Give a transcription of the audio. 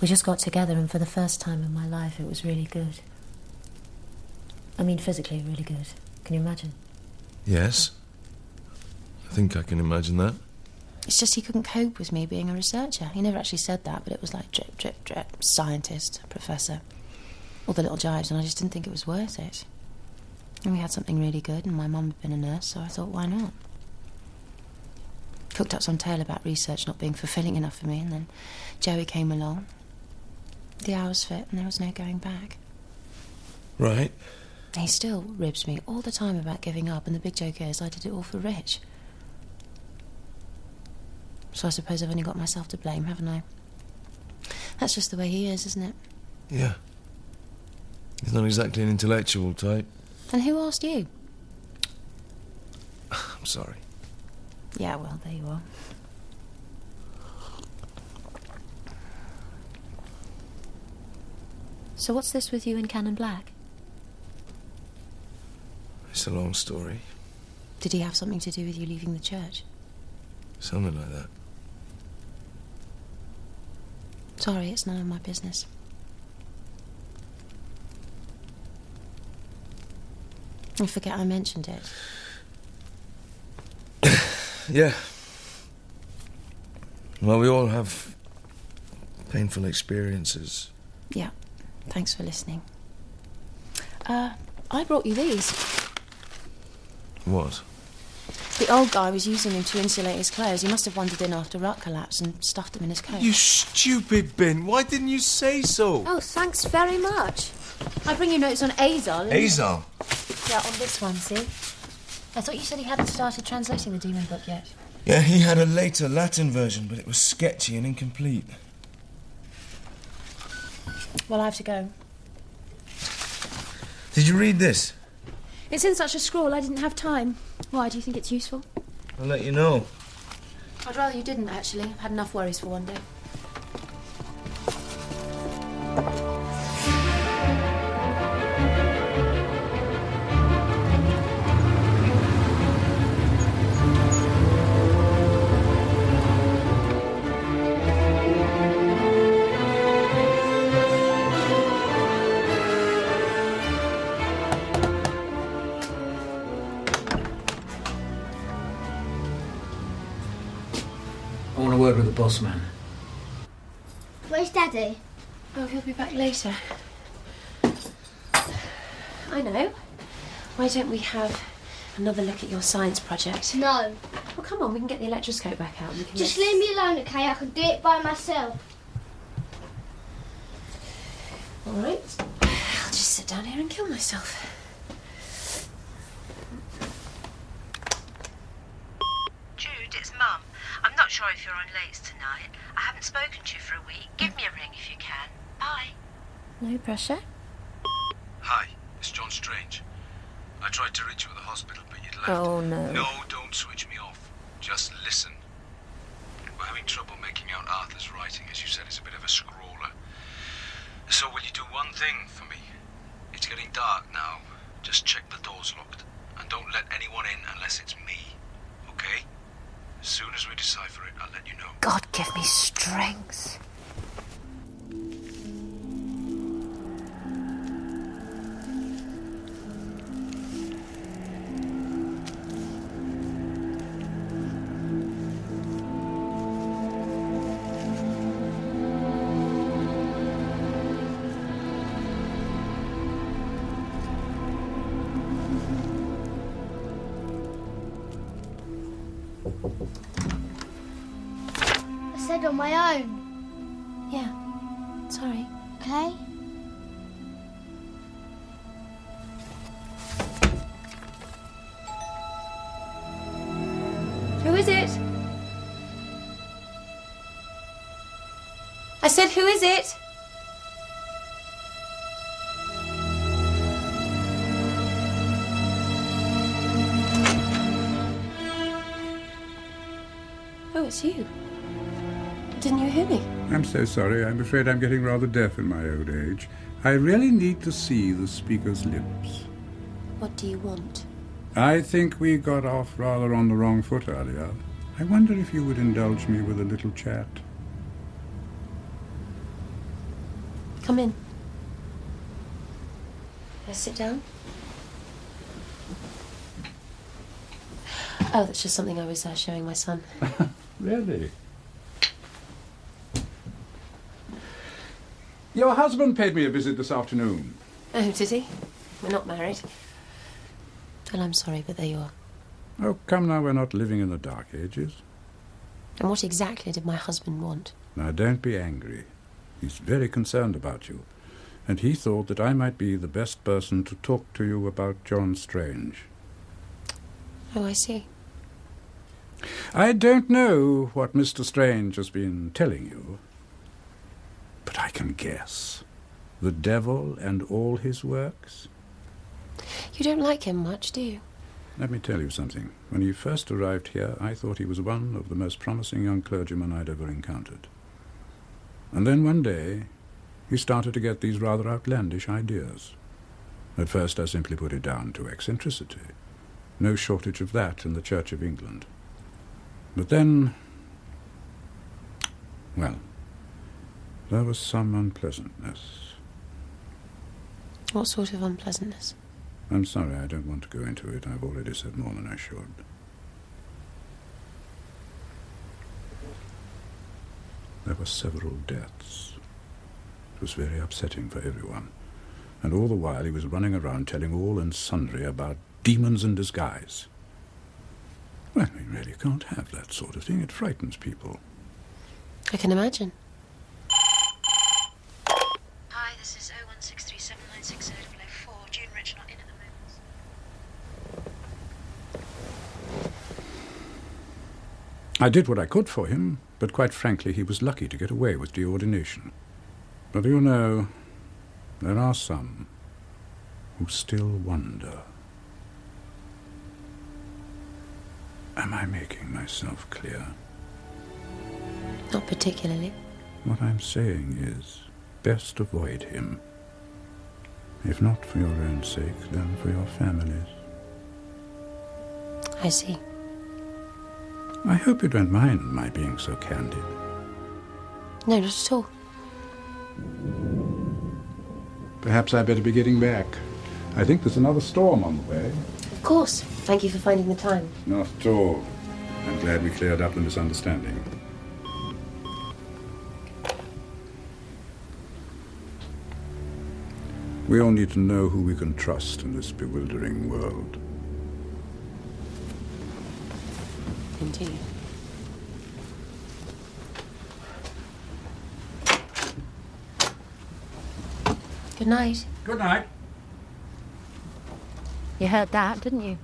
We just got together, and for the first time in my life, it was really good. I mean, physically really good. Can you imagine? Yes. I think I can imagine that. It's just he couldn't cope with me being a researcher. He never actually said that, but it was like drip, drip, drip, scientist, professor. All the little jibes, and I just didn't think it was worth it. And we had something really good, and my mum had been a nurse, so I thought, why not? Cooked up some tale about research not being fulfilling enough for me, and then Joey came along. The hours fit, and there was no going back. Right. He still ribs me all the time about giving up, and the big joke is I did it all for Rich. So I suppose I've only got myself to blame, haven't I? That's just the way he is, isn't it? Yeah. He's not exactly an intellectual type. And who asked you? I'm sorry. Yeah, well, there you are. So what's this with you and Canon Black? It's a long story. Did he have something to do with you leaving the church? Something like that. Sorry, it's none of my business. I forget I mentioned it. Yeah. Well, we all have painful experiences. Yeah, thanks for listening. I brought you these. What? The old guy was using them to insulate his clothes. He must have wandered in after rock collapse and stuffed them in his coat. You stupid bin. Why didn't you say so? Oh, thanks very much. I bring you notes on Azal. Azal? Yeah, on this one, see? I thought you said he hadn't started translating the Demon book yet. Yeah, he had a later Latin version, but it was sketchy and incomplete. Well, I have to go. Did you read this? It's in such a scrawl, I didn't have time. Why, do you think it's useful? I'll let you know. I'd rather you didn't, actually. I've had enough worries for one day. I want a word with the boss man. Where's Daddy? Oh, he'll be back later. I know. Why don't we have another look at your science project? No. Well, come on, we can get the electroscope back out and we can... Just leave me alone, okay? I can do it by myself. All right. I'll just sit down here and kill myself. Jude, it's Mum. I'm not sure if you're on late tonight. I haven't spoken to you for a week. Give me a ring if you can. Bye. No pressure. Hi, it's John Strange. I tried to reach you at the hospital, but you'd left. Oh, no. No, don't switch me off. Just listen. We're having trouble making out Arthur's writing. As you said, it's a bit of a scrawler. So will you do one thing for me? It's getting dark now. Just check the door's locked. And don't let anyone in unless it's me. Okay? As soon as we decipher it, I'll let you know. God, give me strength. I said on my own. Yeah. Sorry. Okay? Who is it? I said, who is it? Oh, it's you. Didn't you hear me? I'm so sorry. I'm afraid I'm getting rather deaf in my old age. I really need to see the speaker's lips. What do you want? I think we got off rather on the wrong foot earlier. I wonder if you would indulge me with a little chat. Come in. Sit down. Oh, that's just something I was showing my son. Really? Your husband paid me a visit this afternoon. Oh, did he? We're not married. Well, I'm sorry, but there you are. Oh, come now, we're not living in the Dark Ages. And what exactly did my husband want? Now, don't be angry. He's very concerned about you. And he thought that I might be the best person to talk to you about John Strange. Oh, I see. I don't know what Mr. Strange has been telling you, but I can guess. The devil and all his works. You don't like him much, do you? Let me tell you something. When he first arrived here, I thought he was one of the most promising young clergymen I'd ever encountered. And then one day, he started to get these rather outlandish ideas. At first, I simply put it down to eccentricity. No shortage of that in the Church of England. But then, well, there was some unpleasantness. What sort of unpleasantness? I'm sorry, I don't want to go into it. I've already said more than I should. There were several deaths. It was very upsetting for everyone. And all the while he was running around telling all and sundry about demons in disguise. Well, we really can't have that sort of thing. It frightens people. I can imagine. Hi, this is 016379604. June and Rich are not in at the moment. I did what I could for him, but quite frankly, he was lucky to get away with deordination. But you know, there are some who still wonder. Am I making myself clear? Not particularly. What I'm saying is, best avoid him. If not for your own sake, then for your family's. I see. I hope you don't mind my being so candid. No, not at all. Perhaps I better be getting back. I think there's another storm on the way. Of course. Thank you for finding the time. Not at all. I'm glad we cleared up the misunderstanding. We all need to know who we can trust in this bewildering world. Indeed. Good night. Good night. You heard that, didn't you?